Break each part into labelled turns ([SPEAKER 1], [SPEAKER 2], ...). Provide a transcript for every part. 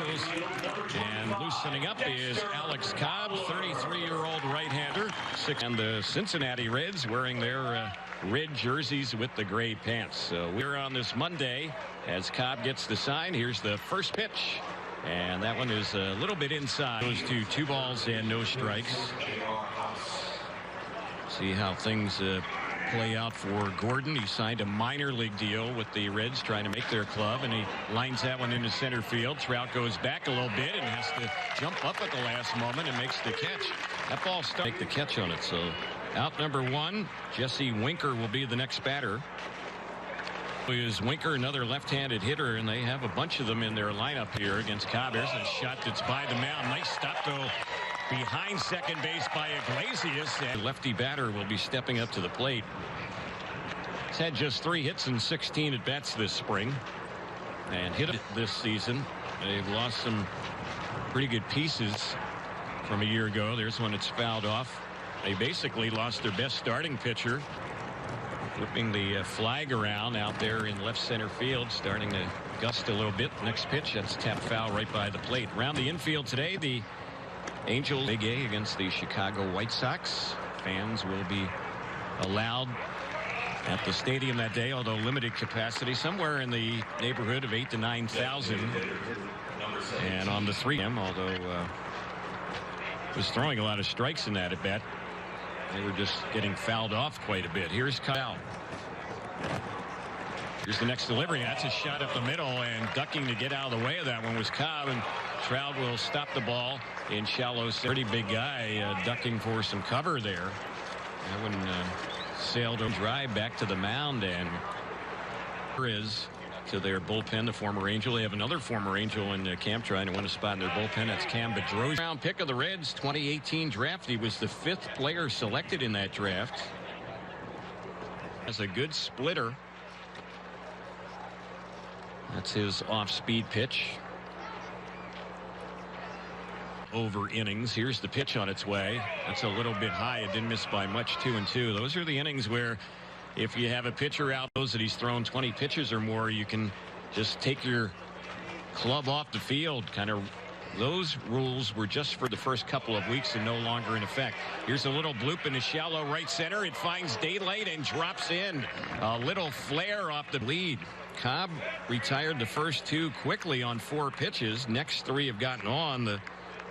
[SPEAKER 1] Angels. And loosening up is Alex Cobb, 33-year-old right-hander. And the Cincinnati Reds wearing their red jerseys with the gray pants. So we're on this Monday as Cobb gets the sign. Here's the first pitch. And that one is a little bit inside. Goes to 2 balls and no strikes. See how things play out for Gordon. He signed a minor league deal with the Reds, trying to make their club, and he lines that one into center field. Trout goes back a little bit and has to jump up at the last moment and makes the catch. That ball starts to make the catch on it. So out number 1, Jesse Winker will be the next batter. Is Winker, another left-handed hitter, and they have a bunch of them in their lineup here against Cobb. There's a shot that's by the mound. Nice stop though behind second base by Iglesias, and lefty batter will be stepping up to the plate. He's had just 3 hits and 16 at bats this spring, and hit it this season. They've lost some pretty good pieces from a year ago. There's one that's fouled off. They basically lost their best starting pitcher, flipping the flag around out there in left center field, starting to gust a little bit. Next pitch, that's tapped foul right by the plate. Around the infield today, the Angels Big A against the Chicago White Sox. Fans will be allowed at the stadium that day, although limited capacity, somewhere in the neighborhood of 8,000 to 9,000. And on the 3M, although was throwing a lot of strikes in that at bat, they were just getting fouled off quite a bit. Here's Kyle. Here's the next delivery. That's a shot up the middle, and ducking to get out of the way of that one was Cobb, and Trout will stop the ball in shallow. Pretty big guy ducking for some cover there. That one sailed a drive back to the mound, and is to their bullpen, the former Angel. They have another former Angel in camp trying to win a spot in their bullpen. That's Cam Bedrosian. Round pick of the Reds, 2018 draft. He was the 5th player selected in that draft. Has a good splitter. That's his off-speed pitch. Over innings. Here's the pitch on its way. That's a little bit high. It didn't miss by much. 2-2. Those are the innings where if you have a pitcher out knows that he's thrown 20 pitches or more, you can just take your club off the field. Kind of those rules were just for the first couple of weeks and no longer in effect. Here's a little bloop in the shallow right center. It finds daylight and drops in. A little flare off the lead. Cobb retired the first 2 quickly on 4 pitches. Next 3 have gotten on. The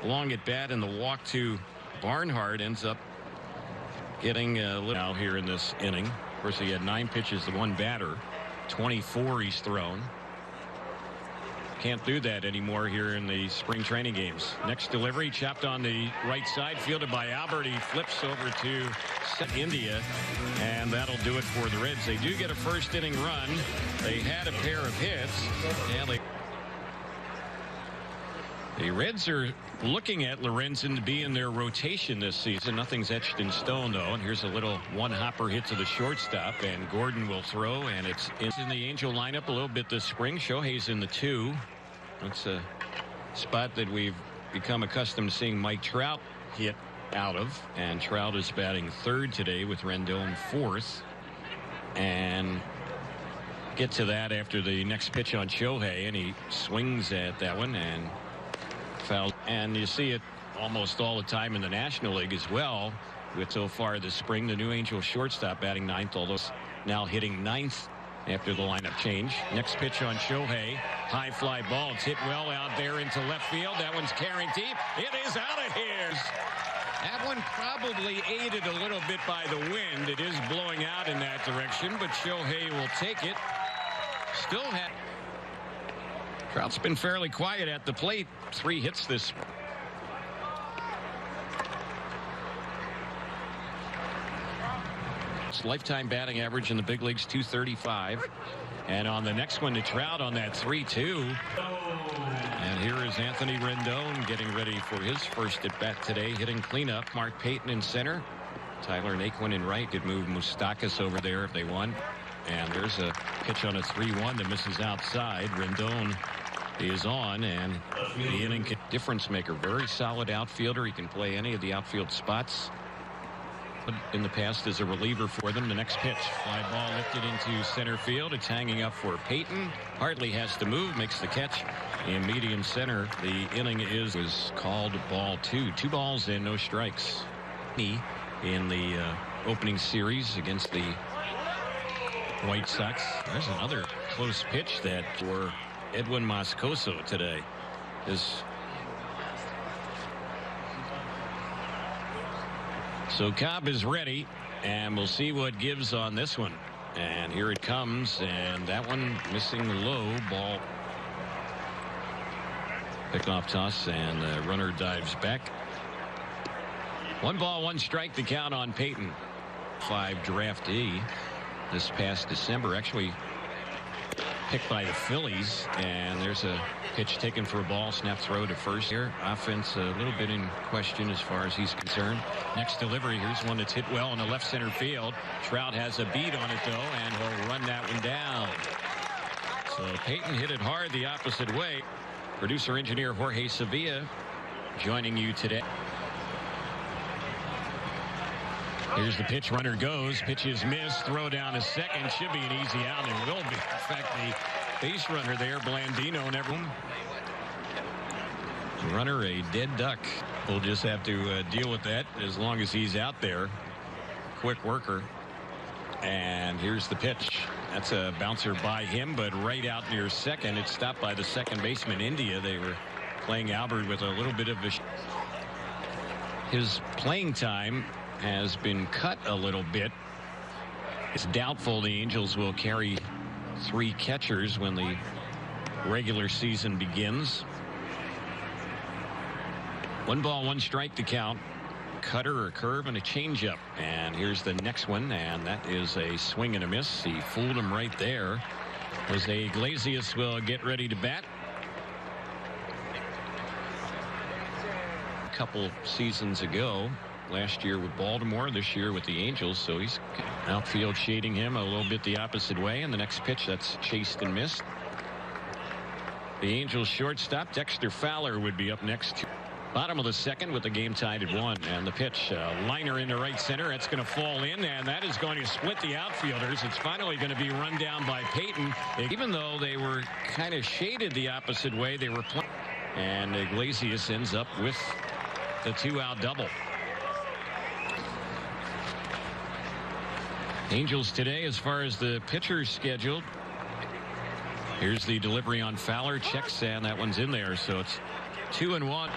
[SPEAKER 1] long at bat and the walk to Barnhart ends up getting a little out here in this inning. Of course, he had 9 pitches to 1 batter. 24 he's thrown. Can't do that anymore here in the spring training games. Next delivery, chopped on the right side, fielded by Albert. He flips over to India, and that'll do it for the Reds. They do get a first inning run. They had a pair of hits, and the Reds are looking at Lorenzen to be in their rotation this season. Nothing's etched in stone, though. And here's a little one-hopper hit to the shortstop, and Gordon will throw, and it's in the Angel lineup a little bit this spring. Shohei's in the 2. That's a spot that we've become accustomed to seeing Mike Trout hit out of, and Trout is batting 3rd today with Rendon 4th. And get to that after the next pitch on Shohei, and he swings at that one and foul. And you see it almost all the time in the National League as well, with so far this spring the new Angel shortstop batting 9th, although now hitting 9th after the lineup change. Next pitch on Shohei, high fly ball. It's hit well out there into left field. That one's carrying deep. It is out of here. That one probably aided a little bit by the wind. It is blowing out in that direction, but Shohei will take it. Still had Trout's been fairly quiet at the plate. 3 hits this. His lifetime batting average in the big leagues, 235. And on the next one to Trout on that 3-2. And here is Anthony Rendon getting ready for his first at bat today, hitting cleanup. Mark Payton in center. Tyler Naquin in right. Could move Moustakas over there if they want. And there's a pitch on a 3-1 that misses outside. Rendon is on, and the inning difference maker. Very solid outfielder. He can play any of the outfield spots. In the past as a reliever for them. The next pitch, fly ball lifted into center field. It's hanging up for Payton. Hartley has to move, makes the catch, in medium center. The inning was called ball 2. 2 balls and no strikes. In the opening series against the White Sox. There's another close pitch that for Edwin Moscoso today. So Cobb is ready, and we'll see what gives on this one. And here it comes, and that one missing low. Ball pickoff toss, and the runner dives back. 1 ball, 1 strike to count on Peyton. 5 draftee this past December, actually picked by the Phillies, and there's a pitch taken for a ball, snap throw to first. Here offense a little bit in question as far as he's concerned. Next delivery, here's one that's hit well in the left center field. Trout has a beat on it though, and he'll run that one down. So Peyton hit it hard the opposite way. Producer engineer Jorge Sevilla joining you today. Here's the pitch, runner goes, pitch is missed, throw down to second, should be an easy out, and will be. In fact, the base runner there, Blandino, never. Runner a dead duck. We'll just have to deal with that as long as he's out there. Quick worker. And here's the pitch. That's a bouncer by him, but right out near second. It's stopped by the second baseman, India. They were playing Albert with a little bit of a... His playing time has been cut a little bit. It's doubtful the Angels will carry 3 catchers when the regular season begins. 1 ball, 1 strike to count. Cutter, a curve, and a changeup. And here's the next one, and that is a swing and a miss. He fooled him right there. Jose Iglesias will get ready to bat. A couple seasons ago, last year with Baltimore, this year with the Angels, so he's outfield shading him a little bit the opposite way. And the next pitch, that's chased and missed. The Angels shortstop Dexter Fowler would be up next. Bottom of the second with the game tied at 1, and the pitch, liner into right center. That's going to fall in, and that is going to split the outfielders. It's finally going to be run down by Peyton, even though they were kind of shaded the opposite way. They were playing, and Iglesias ends up with the 2-out double. Angels today, as far as the pitchers scheduled. Here's the delivery on Fowler, checks, and that one's in there, so it's 2-1.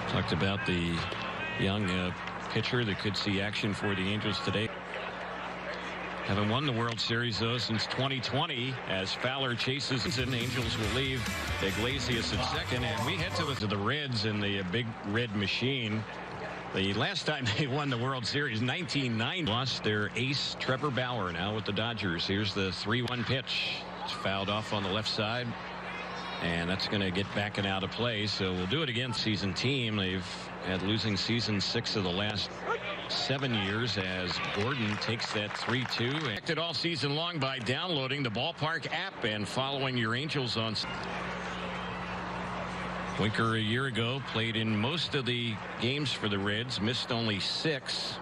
[SPEAKER 1] Talked about the young pitcher that could see action for the Angels today. Haven't won the World Series though since 2020. As Fowler chases and Angels will leave Iglesias at second, and we head to the Reds in the big red machine. The last time they won the World Series, 1990, lost their ace Trevor Bauer now with the Dodgers. Here's the 3-1 pitch. It's fouled off on the left side, and that's going to get back and out of play. So we'll do it against season team. They've had losing seasons 6 of the last 7 years as Gordon takes that 3-2. Acted all season long by downloading the Ballpark app and following your Angels on. Winker a year ago played in most of the games for the Reds, missed only 6.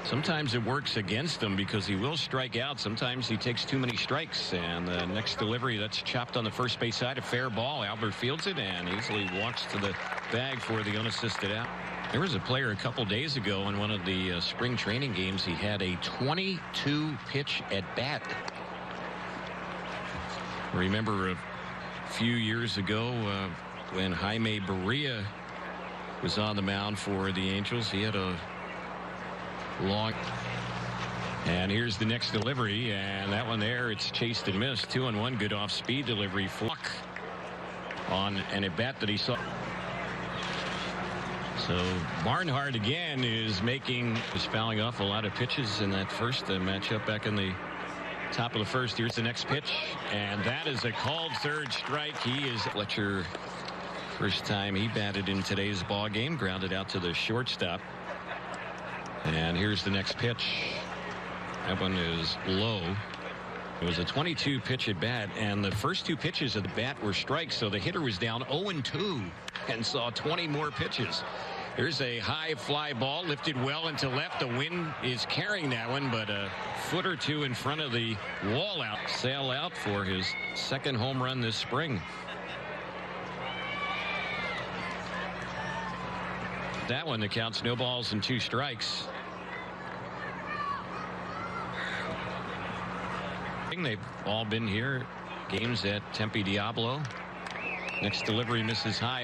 [SPEAKER 1] Sometimes it works against him because he will strike out. Sometimes he takes too many strikes, and the next delivery, that's chopped on the first base side, a fair ball. Albert fields it and easily walks to the bag for the unassisted out. There was a player a couple days ago in one of the spring training games. He had a 22 pitch at bat. Remember a few years ago when Jaime Barria was on the mound for the Angels, he had a long, and here's the next delivery, and that one there, it's chased and missed. 2-1, good off speed delivery. Fluck on an at bat that he saw. So Barnhart again is fouling off a lot of pitches in that first matchup back in the top of the first. Here's the next pitch, and that is a called third strike. He is Fletcher. First time he batted in today's ball game, grounded out to the shortstop. And here's the next pitch. That one is low. It was a 22 pitch at bat, and the first 2 pitches of the bat were strikes, so the hitter was down 0-2 and saw 20 more pitches. Here's a high fly ball lifted well into left. The wind is carrying that one, but a foot or 2 in front of the wall out. Sale out for his second home run this spring. That one, that counts no balls and 2 strikes. They've all been here. Games at Tempe Diablo. Next delivery misses high.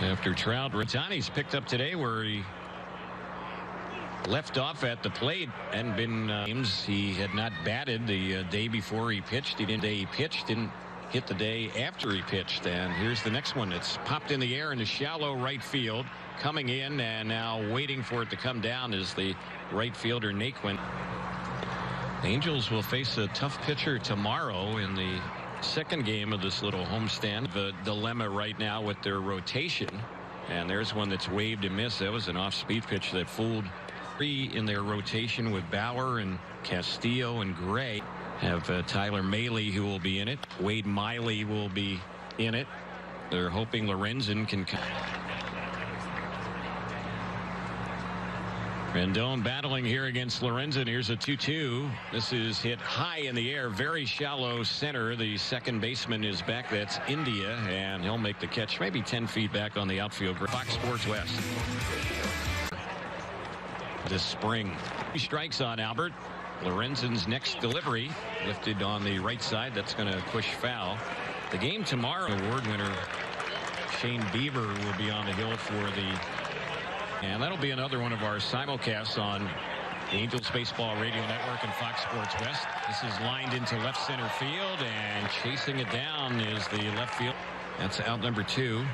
[SPEAKER 1] After Trout, Ratani's picked up today where he left off at the plate and been games he had not batted the day before he pitched. He didn't didn't hit the day after he pitched. And here's the next one. It's popped in the air in the shallow right field. Coming in and now waiting for it to come down is the right fielder Naquin. The Angels will face a tough pitcher tomorrow in the second game of this little homestand. The dilemma right now with their rotation, and there's one that's waved and missed. That was an off-speed pitch that fooled. 3 in their rotation with Bauer and Castillo and Gray. Have Tyler Mahle, who will be in it. Wade Miley will be in it. They're hoping Lorenzen can. Rendon battling here against Lorenzen. Here's a 2-2. This is hit high in the air, very shallow center. The second baseman is back. That's India, and he'll make the catch maybe 10 feet back on the outfield. Fox Sports West. This spring. 3 strikes on Albert. Lorenzen's next delivery lifted on the right side. That's going to push foul. The game tomorrow, award winner Shane Bieber will be on the hill for the. And that'll be another one of our simulcasts on the Angels Baseball Radio Network and Fox Sports West. This is lined into left center field, and chasing it down is the left field. That's out number 2.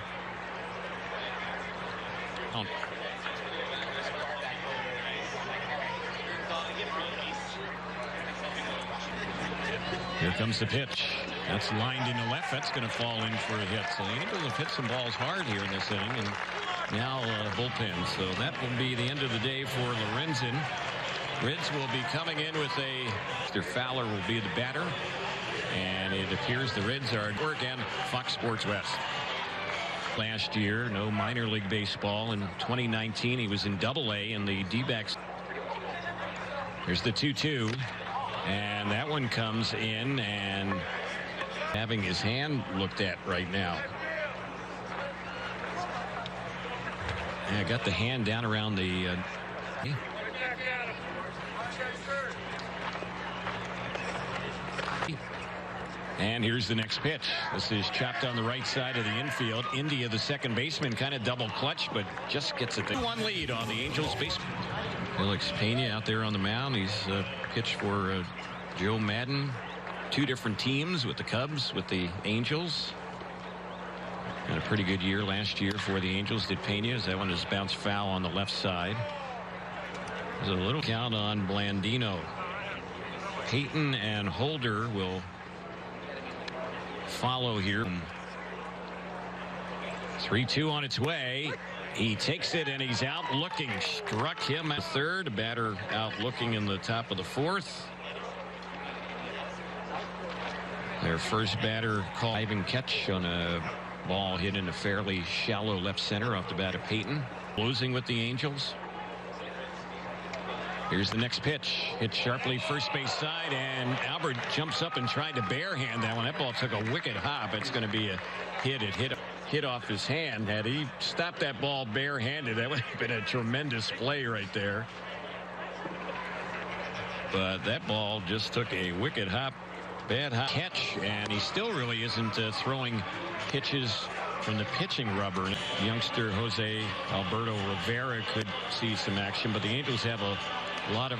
[SPEAKER 1] Here comes the pitch. That's lined into left. That's going to fall in for a hit. So the Angels have hit some balls hard here in this inning, and now bullpen. So that will be the end of the day for Lorenzen. Reds will be coming in with a. Mr. Fowler will be the batter, and it appears the Reds are at work. And Fox Sports West. Last year, no minor league baseball. In 2019, he was in Double-A in the D-backs. Here's the 2-2. And that one comes in and having his hand looked at right now. And I got the hand down around the and here's the next pitch. This is chopped on the right side of the infield. India, the second baseman, kind of double clutch, but just gets it. 1 lead on the Angels base. Felix Pena out there on the mound. He's pitched for Joe Madden. 2 different teams, with the Cubs, with the Angels. Had a pretty good year last year for the Angels. Did Pena, as that one is bounced foul on the left side. There's a little count on Blandino. Payton and Holder will follow here. 3-2 on its way. He takes it and he's out looking. Struck him at third. Batter out looking in the top of the 4th. Their first batter call. Ivan catch on a ball hit in a fairly shallow left center off the bat of Payton. Losing with the Angels. Here's the next pitch. Hit sharply first base side, and Albert jumps up and tried to barehand that one. That ball took a wicked hop. It's going to be a hit. It hit off his hand. Had he stopped that ball barehanded, that would have been a tremendous play right there. But that ball just took a wicked hop. Bad hop catch, and he still really isn't throwing pitches from the pitching rubber. Youngster Jose Alberto Rivera could see some action, but the Angels have a lot of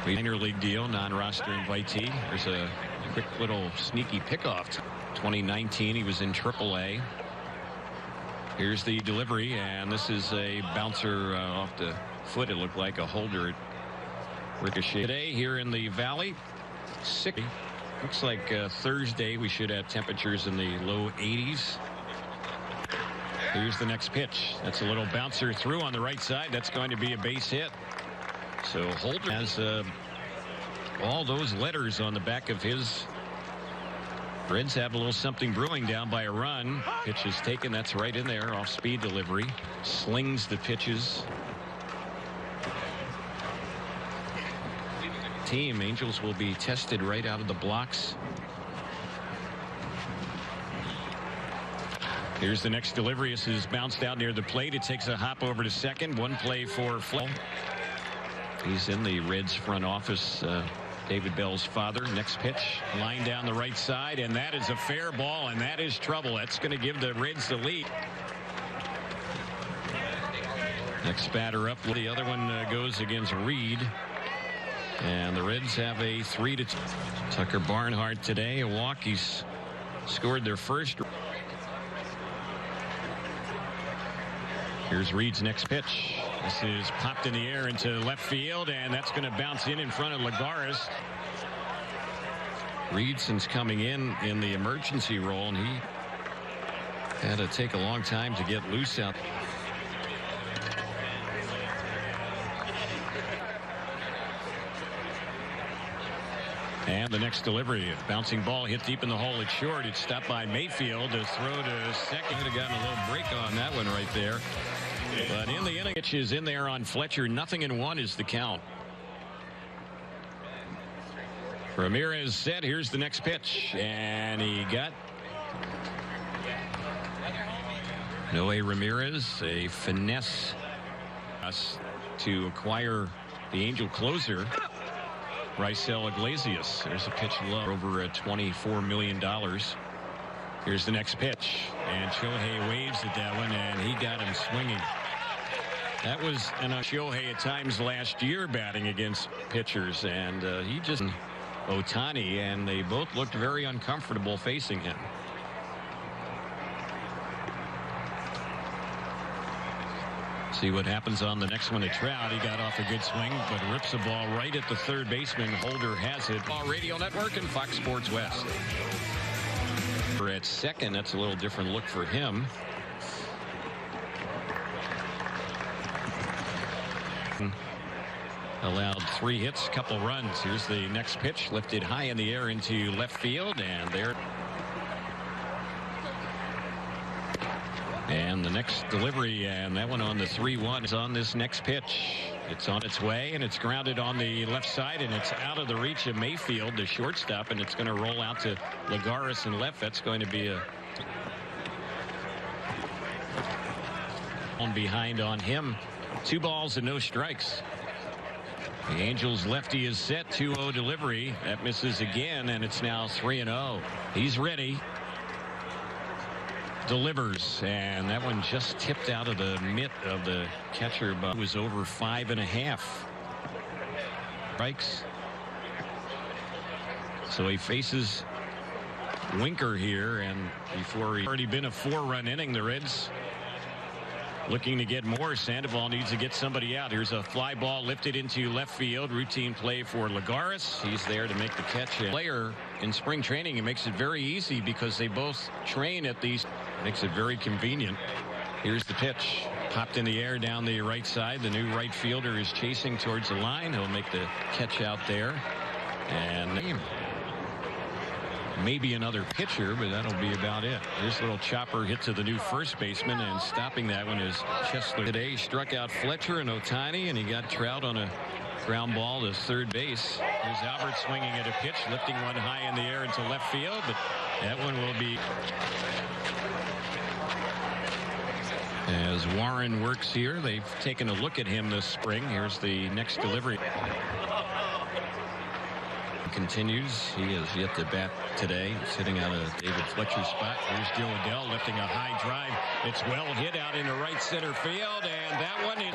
[SPEAKER 1] minor league deal, non-roster invitee. There's a quick little sneaky pickoff. 2019, he was in Triple-A. Here's the delivery, and this is a bouncer off the foot. It looked like a Holder. Ricochet today here in the Valley. 60. Looks like Thursday we should have temperatures in the low 80s. Here's the next pitch. That's a little bouncer through on the right side. That's going to be a base hit. So Holder has all those letters on the back of his. Reds have a little something brewing down by a run. Pitch is taken. That's right in there. Off speed delivery. Slings the pitches. Team Angels will be tested right out of the blocks Here's the next delivery. This is bounced out near the plate. It takes a hop over to second. One play for Flo. He's in the Reds front office. David Bell's father. Next pitch, line down the right side, and that is a fair ball, and that is trouble. That's going to give the Reds the lead. Next batter up. The other one goes against Reed, and the Reds have a 3-2. Tucker Barnhart today a walk. He's scored their first. Here's Reed's next pitch. This is popped in the air into left field, and that's going to bounce in front of Lagares. Reed, since coming in the emergency role, and he had to take a long time to get loose out. And the next delivery, a bouncing ball hit deep in the hole. It's short. It's stopped by Mayfield to throw to second. Could have gotten a little break on that one right there. But in the inning, pitch is in there on Fletcher. 0-1 is the count. Ramirez set. Here's the next pitch, and he got Noe Ramirez, a finesse to acquire the Angel closer, Raisel Iglesias. There's a pitch low, over $24 million. Here's the next pitch, and Shohei waves at that one, and he got him swinging. That was Shohei at times last year batting against pitchers, and he just Ohtani, and they both looked very uncomfortable facing him. See what happens on the next one to Trout. He got off a good swing, but rips the ball right at the third baseman. Holder has it. Ball Radio Network and Fox Sports West. At second, that's a little different look for him. Allowed 3 hits, couple runs. Here's the next pitch, lifted high in the air into left field, and there. And the next delivery, and that one on the 3-1 is on this next pitch. It's on its way, and it's grounded on the left side, and it's out of the reach of Mayfield, the shortstop, and it's going to roll out to Lagares in left. That's going to be a on behind on him. 2 balls and no strikes. The Angels lefty is set. 2-0 delivery. That misses again, and it's now 3-0. He's ready. Delivers, and that one just tipped out of the mitt of the catcher, but it was over 5.5 strikes. So he faces Winker here, and before he already been a 4-run inning, the Reds looking to get more. Sandoval needs to get somebody out. Here's a fly ball lifted into left field. Routine play for Lagares. He's there to make the catch. Player in spring training, it makes it very easy because they both train at these. Makes it very convenient. Here's the pitch. Popped in the air down the right side. The new right fielder is chasing towards the line. He'll make the catch out there. And maybe another pitcher, but that'll be about it. This little chopper hit to the new first baseman, and stopping that one is Chesler. Today struck out Fletcher and Ohtani, and he got Trout on a ground ball to third base. Here's Albert swinging at a pitch, lifting one high in the air into left field, but that one will be. As Warren works here, they've taken a look at him this spring. Here's the next delivery. Continues. He has yet to bat today, sitting out of David Fletcher's spot. Here's Joe Adell lifting a high drive. It's well hit out into right center field, and that one is.